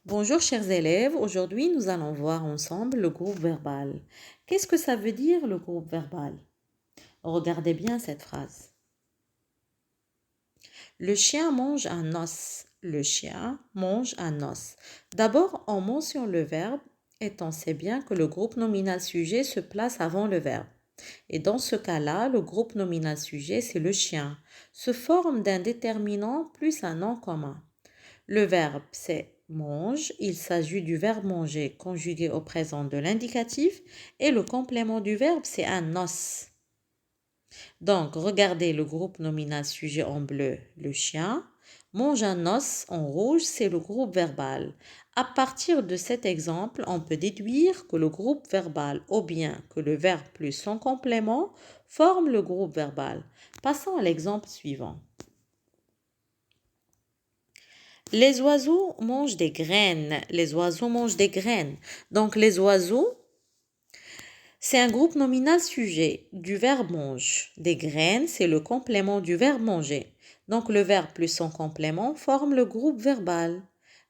Bonjour chers élèves, aujourd'hui nous allons voir ensemble le groupe verbal. Qu'est-ce que ça veut dire le groupe verbal? Regardez bien cette phrase. Le chien mange un os. Le chien mange un os. D'abord, on mentionne le verbe et on sait bien que le groupe nominal sujet se place avant le verbe. Et dans ce cas-là, le groupe nominal sujet, c'est le chien, se forme d'un déterminant plus un nom commun. Le verbe, c'est mange. Il s'agit du verbe manger conjugué au présent de l'indicatif et le complément du verbe, c'est un os. Donc, regardez le groupe nominal sujet en bleu, le chien. Mange un os en rouge, c'est le groupe verbal. À partir de cet exemple, on peut déduire que le groupe verbal ou bien que le verbe plus son complément forme le groupe verbal. Passons à l'exemple suivant. Les oiseaux mangent des graines. Les oiseaux mangent des graines. Donc, les oiseaux, c'est un groupe nominal sujet du verbe mange. Des graines, c'est le complément du verbe manger. Donc, le verbe plus son complément forme le groupe verbal.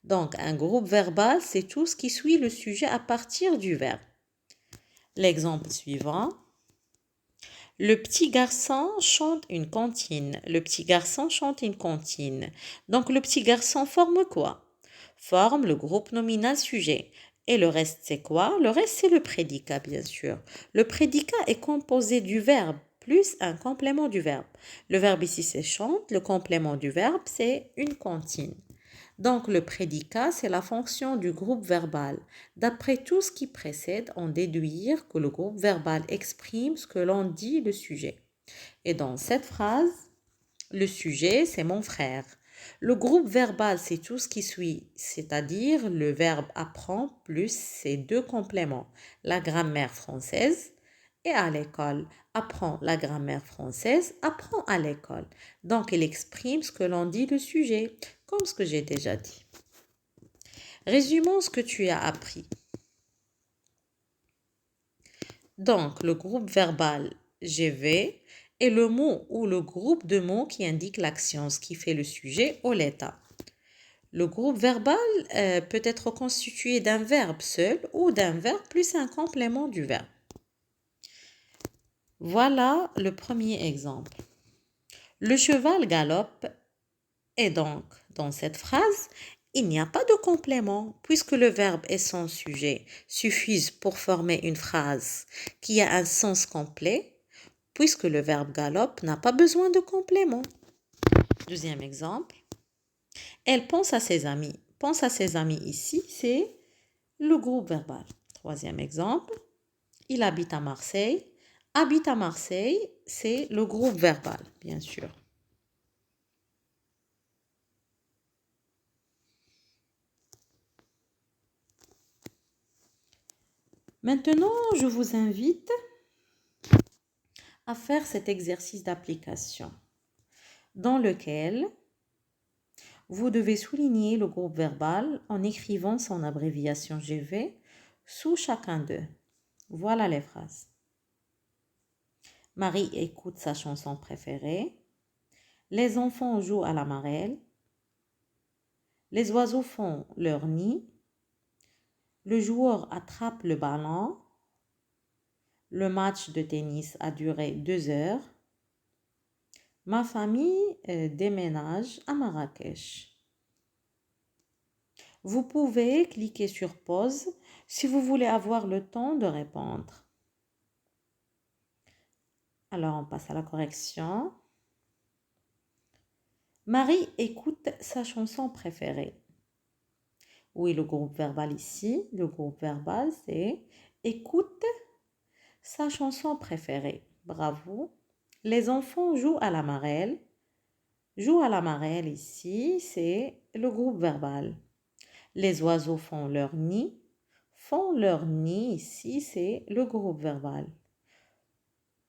Donc, un groupe verbal, c'est tout ce qui suit le sujet à partir du verbe. L'exemple suivant. Le petit garçon chante une comptine. Le petit garçon chante une comptine. Donc, le petit garçon forme quoi? Forme le groupe nominal sujet. Et le reste, c'est quoi? Le reste, c'est le prédicat, bien sûr. Le prédicat est composé du verbe plus un complément du verbe. Le verbe ici, c'est chante. Le complément du verbe, c'est une comptine. Donc, le prédicat, c'est la fonction du groupe verbal. D'après tout ce qui précède, on déduit que le groupe verbal exprime ce que l'on dit le sujet. Et dans cette phrase, le sujet, c'est mon frère. Le groupe verbal, c'est tout ce qui suit, c'est-à-dire le verbe apprend plus ses deux compléments, la grammaire française et à l'école. Apprend la grammaire française, apprend à l'école. Donc, il exprime ce que l'on dit le sujet, comme ce que j'ai déjà dit. Résumons ce que tu as appris. Donc, le groupe verbal je vais est le mot ou le groupe de mots qui indique l'action, ce qui fait le sujet ou l'état. Le groupe verbal peut être constitué d'un verbe seul ou d'un verbe plus un complément du verbe. Voilà le premier exemple. Le cheval galope et donc, dans cette phrase, il n'y a pas de complément puisque le verbe et son sujet suffisent pour former une phrase qui a un sens complet puisque le verbe galope n'a pas besoin de complément. Deuxième exemple. Elle pense à ses amis. Pense à ses amis ici, c'est le groupe verbal. Troisième exemple. Il habite à Marseille. Habite à Marseille, c'est le groupe verbal, bien sûr. Maintenant, je vous invite à faire cet exercice d'application dans lequel vous devez souligner le groupe verbal en écrivant son abréviation GV sous chacun d'eux. Voilà les phrases. Marie écoute sa chanson préférée. Les enfants jouent à la marelle. Les oiseaux font leur nid. Le joueur attrape le ballon. Le match de tennis a duré 2 heures. Ma famille déménage à Marrakech. Vous pouvez cliquer sur pause si vous voulez avoir le temps de répondre. Alors, on passe à la correction. Marie écoute sa chanson préférée. Oui, le groupe verbal ici, le groupe verbal, c'est écoute sa chanson préférée. Bravo. Les enfants jouent à la marelle. Jouent à la marelle ici, c'est le groupe verbal. Les oiseaux font leur nid. Font leur nid ici, c'est le groupe verbal.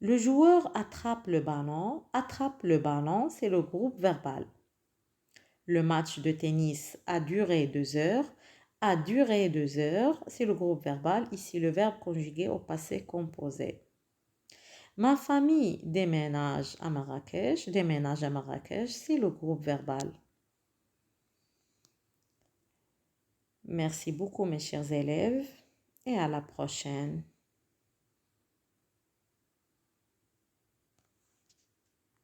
Le joueur attrape le ballon. Attrape le ballon, c'est le groupe verbal. Le match de tennis a duré 2 heures. A duré 2 heures, c'est le groupe verbal. Ici, le verbe conjugué au passé composé. Ma famille déménage à Marrakech. Déménage à Marrakech, c'est le groupe verbal. Merci beaucoup mes chers élèves et à la prochaine.